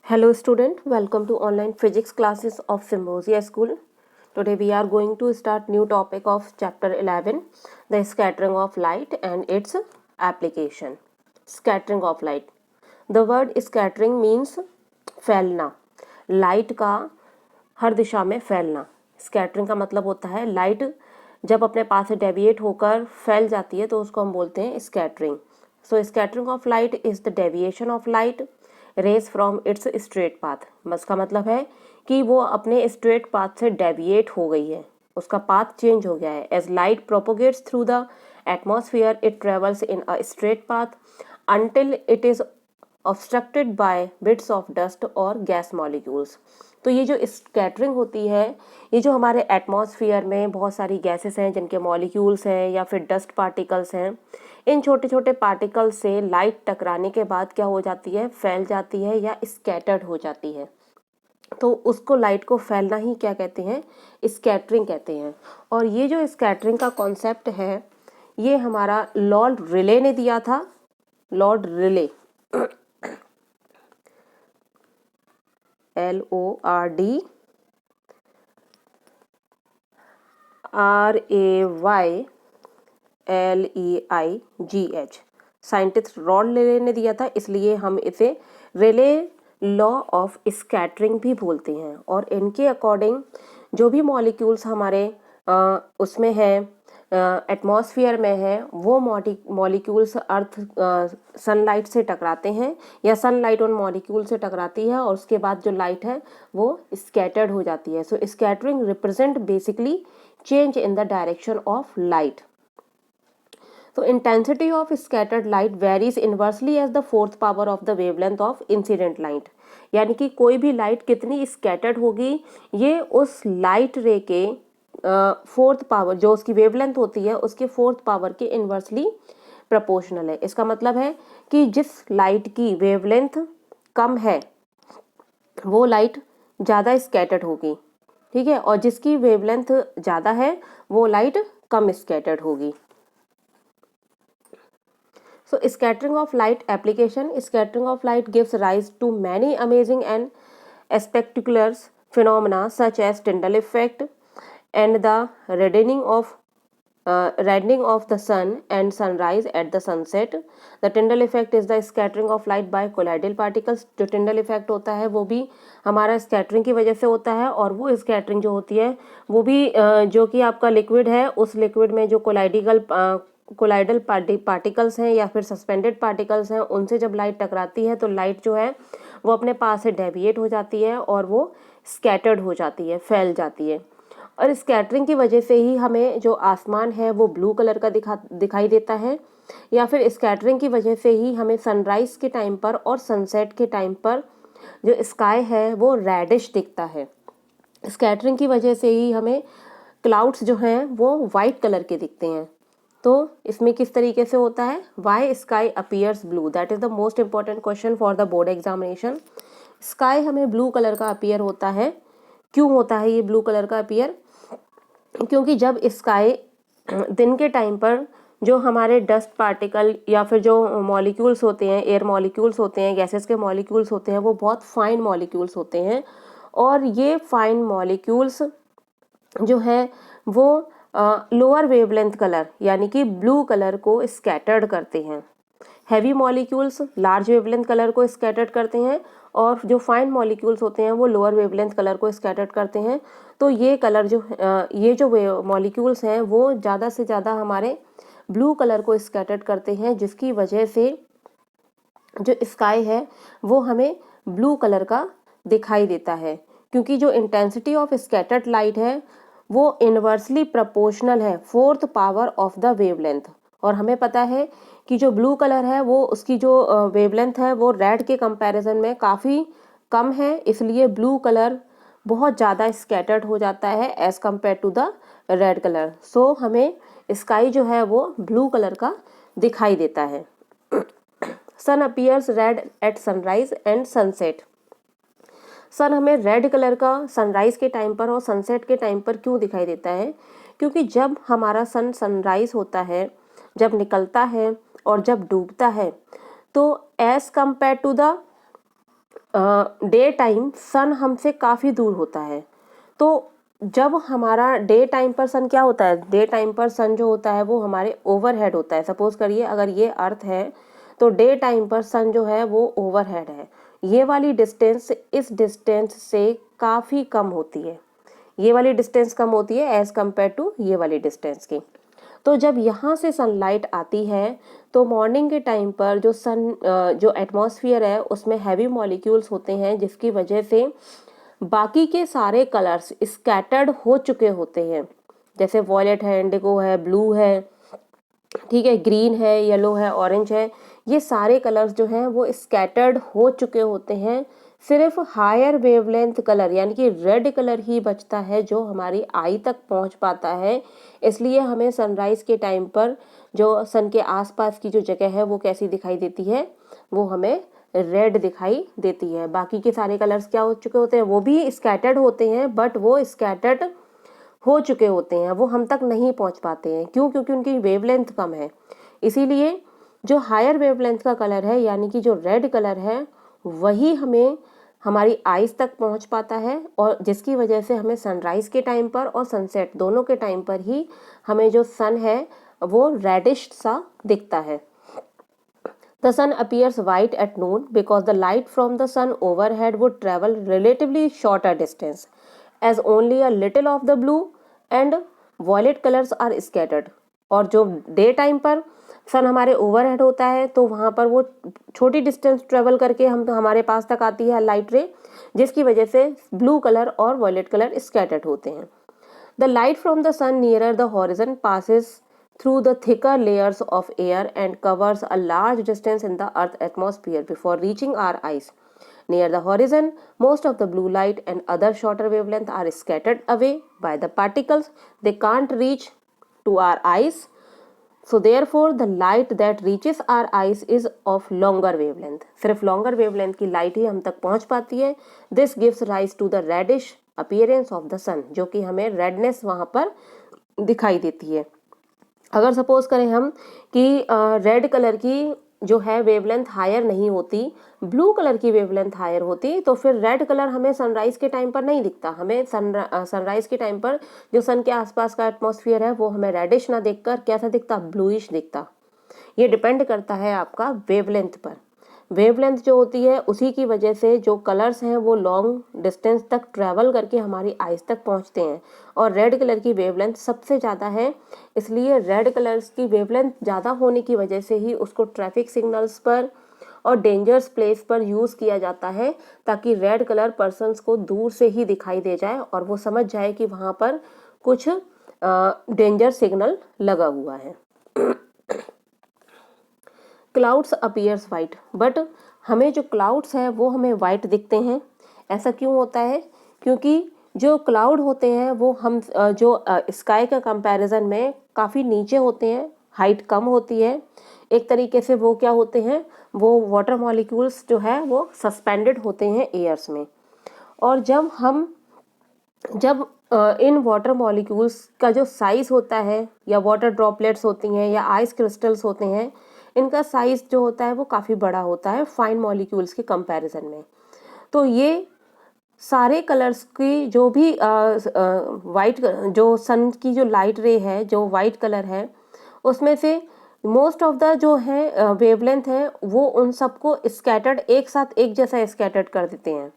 Hello student, welcome to online physics classes of Symbiosia School. Today we are going to start new topic of chapter 11, the scattering of light and its application. Scattering of light. The word scattering means फैलना, light का हर दिशा में फैलना. Scattering का मतलब होता है light जब अपने पास से डेविएट होकर फैल जाती है तो उसको हम बोलते हैं scattering. So scattering of light is the deviation of light rays from its straight path. इसका मतलब है कि वो अपने स्ट्रेट पाथ से डेविएट हो गई है, उसका पाथ चेंज हो गया है. As light propagates through the atmosphere it travels in a straight path until it is obstructed by bits of dust और गैस मॉलिक्यूल्स. तो ये जो स्कैटरिंग होती है, ये जो हमारे एटमॉस्फेयर में बहुत सारी गैसेस हैं जिनके मॉलिक्यूल्स हैं या फिर डस्ट पार्टिकल्स हैं, इन छोटे छोटे पार्टिकल्स से लाइट टकराने के बाद क्या हो जाती है, फैल जाती है या स्कैटर्ड हो जाती है. तो उसको लाइट को फैलना ही क्या कहते हैं, स्कैटरिंग कहते हैं. और ये जो स्कैटरिंग का कॉन्सेप्ट है ये हमारा लॉर्ड रिले ने दिया था. Lord relay LORD RAYLEIGH scientist Lord relay ने दिया था, इसलिए हम इसे रिले लॉ ऑफ स्कैटरिंग भी बोलते हैं. और इनके अकॉर्डिंग जो भी मॉलिक्यूल्स हमारे उसमें है, एटमॉस्फेयर में है, वो मॉलिक्यूल्स अर्थ सनलाइट से टकराते हैं या सनलाइट उन मॉलिक्यूल से टकराती है और उसके बाद जो लाइट है वो स्कैटर्ड हो जाती है. So scattering represent basically change in the direction of light. तो intensity of scattered light varies inversely as the fourth power of the wavelength of incident light. यानी कि कोई भी लाइट कितनी स्कैटर्ड होगी ये उस लाइट रे के फोर्थ पावर, जो उसकी वेवलेंथ होती है उसके फोर्थ पावर के इनवर्सली प्रोपोर्शनल है. इसका मतलब है कि जिस लाइट की वेवलेंथ कम है वो लाइट ज़्यादा स्कैटर्ड होगी, ठीक है, और जिसकी वेवलेंथ ज़्यादा है वो लाइट कम स्कैटर्ड होगी. So scattering of light application. Scattering of light gives rise to many amazing and spectacular phenomena such as Tyndall effect and the reddening of the sun and sunrise at the sunset. The Tyndall effect is the scattering of light by colloidal particles. जो Tyndall effect होता है वो भी हमारा scattering की वजह से होता है, और वो स्कैटरिंग जो होती है वो भी जो कि आपका लिक्विड है, उस लिक्विड में जो कोलाइडल पार्टिकल्स हैं या फिर सस्पेंडेड पार्टिकल्स हैं उनसे जब लाइट टकराती है तो लाइट जो है वो अपने पास से डेविएट हो जाती है और वो स्कैटर्ड हो जाती है, फैल जाती है. और स्कैटरिंग की वजह से ही हमें जो आसमान है वो ब्लू कलर का दिखाई देता है, या फिर स्कैटरिंग की वजह से ही हमें सनराइज के टाइम पर और सनसेट के टाइम पर जो स्काई है वो रेडिश दिखता है. स्कैटरिंग की वजह से ही हमें क्लाउड्स जो हैं वो वाइट कलर के दिखते हैं. तो इसमें किस तरीके से होता है, why sky appears blue, that is the most important question for the board examination. Sky हमें ब्लू कलर का अपीयर होता है. क्यों होता है ये ब्लू कलर का अपीयर? क्योंकि जब स्काई दिन के टाइम पर जो हमारे डस्ट पार्टिकल या फिर जो मॉलिक्यूल्स होते हैं, एयर मॉलिक्यूल्स होते हैं, गैसेस के मॉलिक्यूल्स होते हैं, वो बहुत फाइन मॉलिक्यूल्स होते हैं, और ये फाइन मॉलिक्यूल्स जो है वो लोअर वेवलेंथ कलर यानी कि ब्लू कलर को स्कैटर्ड करते हैं. Heavy molecules large wavelength colour को स्कैटर्ड करते हैं, और जो फाइन मॉलिक्यूल्स होते हैं वो लोअर वेवलेंथ कलर को स्कैटर्ड करते हैं. तो ये कलर ये जो मॉलिक्यूल्स हैं वो ज़्यादा से ज़्यादा हमारे ब्लू कलर को स्कैटर्ड करते हैं, जिसकी वजह से जो स्काई है वो हमें ब्लू कलर का दिखाई देता है. क्योंकि जो इंटेंसिटी ऑफ स्कैटर्ड लाइट है वो इनवर्सली प्रोपोर्शनल है fourth power of the wavelength. और हमें पता है कि जो ब्लू कलर है वो उसकी जो वेवलेंथ है वो रेड के कंपैरिजन में काफ़ी कम है, इसलिए ब्लू कलर बहुत ज़्यादा स्कैटर्ड हो जाता है as compare to the red colour. So हमें स्काई जो है वो ब्लू कलर का दिखाई देता है. Sun appears red at sunrise and sunset. Sun हमें रेड कलर का सनराइज के टाइम पर और सनसेट के टाइम पर क्यों दिखाई देता है? क्योंकि जब हमारा सन सनराइज होता है, जब निकलता है और जब डूबता है, तो as compare to the day time sun हमसे काफ़ी दूर होता है। तो जब हमारा डे टाइम पर सन क्या होता है, डे टाइम पर सन जो होता है वो हमारे ओवरहेड होता है। सपोज करिए अगर ये अर्थ है तो डे टाइम पर सन जो है वो ओवरहेड है। ये वाली डिस्टेंस इस डिस्टेंस से काफ़ी कम होती है, ये वाली डिस्टेंस कम होती है एज़ कम्पेयर टू ये वाली डिस्टेंस की। तो जब यहाँ से सनलाइट आती है तो मॉर्निंग के टाइम पर जो एटमॉस्फेयर है उसमें हैवी मॉलिक्यूल्स होते हैं, जिसकी वजह से बाकी के सारे कलर्स स्कैटर्ड हो चुके होते हैं। जैसे वॉयलेट है, इंडिगो है, ब्लू है, ठीक है, ग्रीन है, येलो है, ऑरेंज है, ये सारे कलर्स जो हैं वो स्कैटर्ड हो चुके होते हैं। सिर्फ हायर वेवलेंथ कलर यानी कि रेड कलर ही बचता है जो हमारी आई तक पहुंच पाता है। इसलिए हमें सनराइज के टाइम पर जो सन के आसपास की जो जगह है वो कैसी दिखाई देती है, वो हमें रेड दिखाई देती है। बाकी के सारे कलर्स क्या हो चुके होते हैं, वो भी स्कैटर्ड होते हैं, बट वो स्कैटर्ड हो चुके होते हैं, वो हम तक नहीं पहुंच पाते हैं। क्यों? क्योंकि उनकी वेवलेंथ कम है। इसीलिए जो हायर वेवलेंथ का कलर है यानी कि जो रेड कलर है वही हमें हमारी आईज तक पहुंच पाता है, और जिसकी वजह से हमें सनराइज के टाइम पर और सनसेट दोनों के टाइम पर ही हमें जो सन है वो रेडिश सा दिखता है। The sun appears white at noon because the light from the sun overhead would travel relatively shorter distance, as only a little of the blue and violet colors are scattered। और जो day time पर सन हमारे overhead होता है तो वहाँ पर वो छोटी डिस्टेंस ट्रेवल करके हमारे पास तक आती है लाइट रे, जिसकी वजह से ब्लू कलर और वॉयलेट कलर स्कैटर्ड होते हैं। The light from the sun nearer the horizon passes through the thicker layers of air and covers a large distance in the Earth's atmosphere before reaching our eyes. Near the horizon, most of the blue light and other shorter wavelengths are scattered away by the particles. They can't reach to our eyes. So therefore, the light that reaches our eyes is of longer wavelength. सिर्फ longer wavelength की light ही हम तक पहुंच पाती है। This gives rise to the reddish appearance of the sun, जो कि हमें रेडनेस वहाँ पर दिखाई देती है। अगर सपोज करें हम कि रेड कलर की जो है वेवलेंथ हायर नहीं होती, ब्लू कलर की वेवलेंथ हायर होती, तो फिर रेड कलर हमें सनराइज के टाइम पर नहीं दिखता। हमें सनराइज के टाइम पर जो सन के आसपास का एटमॉस्फेयर है वो हमें रेडिश ना दिखकर कैसा दिखता, ब्लूइश दिखता। ये डिपेंड करता है आपका वेवलेंथ पर। वेवलेंथ जो होती है उसी की वजह से जो कलर्स हैं वो लॉन्ग डिस्टेंस तक ट्रैवल करके हमारी आइज तक पहुंचते हैं, और रेड कलर की वेवलेंथ सबसे ज़्यादा है। इसलिए रेड कलर्स की वेवलेंथ ज़्यादा होने की वजह से ही उसको ट्रैफिक सिग्नल्स पर और डेंजरस प्लेस पर यूज़ किया जाता है, ताकि रेड कलर पर्सन्स को दूर से ही दिखाई दे जाए और वो समझ जाए कि वहाँ पर कुछ डेंजर सिग्नल लगा हुआ है। क्लाउड्स अपीयर्स वाइट, बट हमें जो क्लाउड्स हैं वो हमें वाइट दिखते हैं। ऐसा क्यों होता है? क्योंकि जो क्लाउड होते हैं वो हम जो स्काई का कंपैरिजन में काफ़ी नीचे होते हैं, हाइट कम होती है। एक तरीके से वो क्या होते हैं, वो वाटर मॉलिक्यूल्स जो है वो सस्पेंडेड होते हैं एयर्स में। और जब इन वाटर मॉलिक्यूल्स का जो साइज़ होता है, या वाटर ड्रॉपलेट्स होती हैं या आइस क्रिस्टल्स होते हैं, इनका साइज़ जो होता है वो काफ़ी बड़ा होता है फाइन मॉलिक्यूल्स के कंपैरिजन में। तो ये सारे कलर्स की जो भी वाइट जो सन की जो लाइट रे है, जो वाइट कलर है, उसमें से मोस्ट ऑफ द जो है वेवलेंथ है वो उन सबको स्कैटर्ड एक साथ एक जैसा स्कैटर्ड कर देते हैं।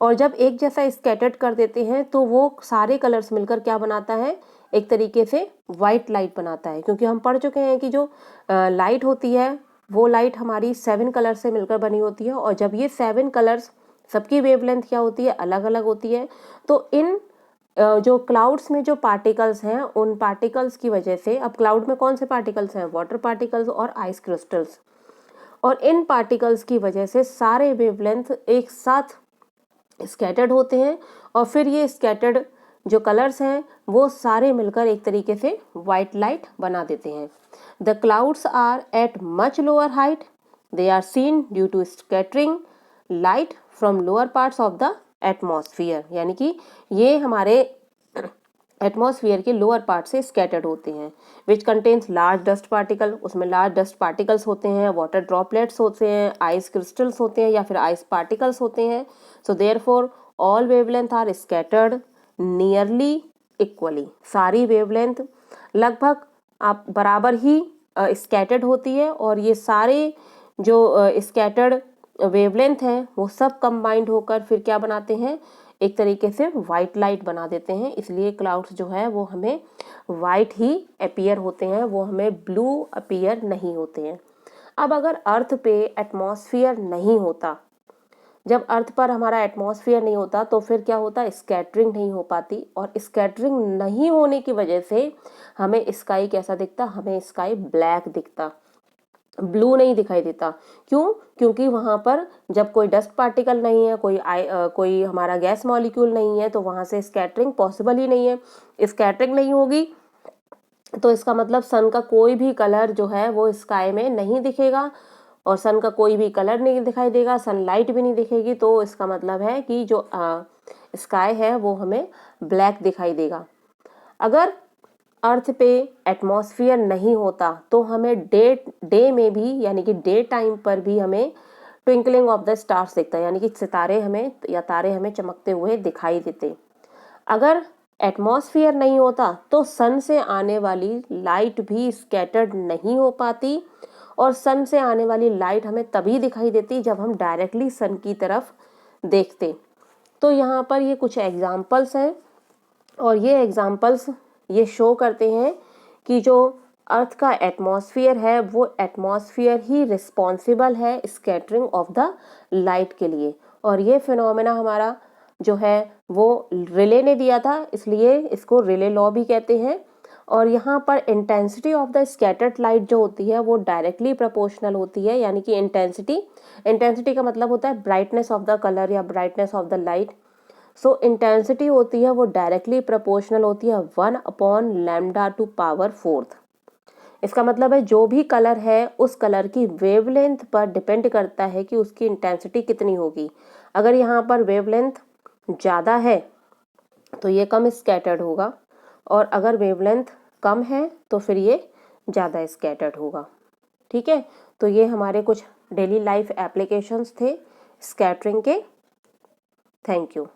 और जब एक जैसा स्कैटर्ड कर देते हैं तो वो सारे कलर्स मिलकर क्या बनाता है, एक तरीके से वाइट लाइट बनाता है। क्योंकि हम पढ़ चुके हैं कि जो लाइट होती है वो लाइट हमारी 7 कलर से मिलकर बनी होती है, और जब ये 7 कलर्स सबकी वेवलेंथ क्या होती है, अलग अलग होती है। तो इन जो क्लाउड्स में जो पार्टिकल्स हैं उन पार्टिकल्स की वजह से, अब क्लाउड में कौन से पार्टिकल्स हैं, वाटर पार्टिकल्स और आइस क्रिस्टल्स, और इन पार्टिकल्स की वजह से सारे वेवलेंथ एक साथ स्कैटर्ड होते हैं, और फिर ये स्कैटर्ड जो कलर्स हैं वो सारे मिलकर एक तरीके से वाइट लाइट बना देते हैं। The clouds are at much lower height, they are seen due to scattering light from lower parts of the atmosphere. यानी कि ये हमारे एटमॉस्फेयर के लोअर पार्ट से स्कैटर्ड होते हैं, which contains large dust particle, उसमें लार्ज डस्ट पार्टिकल्स होते हैं, वाटर ड्रॉपलेट्स होते हैं, आइस क्रिस्टल्स होते हैं या फिर आइस पार्टिकल्स होते हैं। So therefore all wavelength are scattered nearly equally, सारी वेवलेंथ लगभग आप बराबर ही स्कैटर्ड होती है, और ये सारे जो स्कैटर्ड वेवलेंथ हैं वो सब कंबाइंड होकर फिर क्या बनाते हैं, एक तरीके से वाइट लाइट बना देते हैं। इसलिए क्लाउड्स जो है वो हमें वाइट ही अपीयर होते हैं, वो हमें ब्लू अपीयर नहीं होते हैं। अब अगर अर्थ पे एटमॉस्फेयर नहीं होता, जब अर्थ पर हमारा एटमॉस्फेयर नहीं होता तो फिर क्या होता, स्कैटरिंग नहीं हो पाती, और स्कैटरिंग नहीं होने की वजह से हमें स्काई कैसा दिखता, हमें स्काई ब्लैक दिखता, ब्लू नहीं दिखाई देता। क्यों? क्योंकि वहां पर जब कोई डस्ट पार्टिकल नहीं है, कोई हमारा गैस मॉलिक्यूल नहीं है, तो वहां से स्कैटरिंग पॉसिबल ही नहीं है। स्कैटरिंग नहीं होगी तो इसका मतलब सन का कोई भी कलर जो है वो स्काई में नहीं दिखेगा, और सन का कोई भी कलर नहीं दिखाई देगा, सनलाइट भी नहीं दिखेगी, तो इसका मतलब है कि जो स्काई है वो हमें ब्लैक दिखाई देगा। अगर अर्थ पे एटमॉस्फेयर नहीं होता तो हमें डे में भी, यानी कि डे टाइम पर भी हमें ट्विंकलिंग ऑफ द स्टार्स दिखता है, यानी कि सितारे हमें या तारे हमें चमकते हुए दिखाई देते। अगर एटमॉस्फेयर नहीं होता तो सन से आने वाली लाइट भी स्कैटर्ड नहीं हो पाती, और सन से आने वाली लाइट हमें तभी दिखाई देती जब हम डायरेक्टली सन की तरफ देखते। तो यहाँ पर ये कुछ एग्जाम्पल्स हैं, और ये एग्जाम्पल्स ये शो करते हैं कि जो अर्थ का एटमॉस्फेयर है वो एटमॉस्फेयर ही रिस्पॉन्सिबल है स्कैटरिंग ऑफ द लाइट के लिए, और ये फिनोमेना हमारा जो है वो रिले ने दिया था, इसलिए इसको रिले लॉ भी कहते हैं। और यहाँ पर intensity of the scattered light जो होती है वो डायरेक्टली प्रोपोर्शनल होती है, यानी कि इंटेंसिटी का मतलब होता है ब्राइटनेस ऑफ द कलर या brightness of the light. So intensity होती है वो डायरेक्टली प्रोपोर्शनल होती है 1/λ⁴। इसका मतलब है जो भी कलर है उस कलर की वेवलेंथ पर डिपेंड करता है कि उसकी इंटेंसिटी कितनी होगी। अगर यहाँ पर वेवलेंथ ज़्यादा है तो ये कम स्कैटर्ड होगा, और अगर वेवलेंथ कम है तो फिर ये ज़्यादा स्कैटर्ड होगा। ठीक है, तो ये हमारे कुछ डेली लाइफ एप्लीकेशंस थे स्कैटरिंग के। Thank you.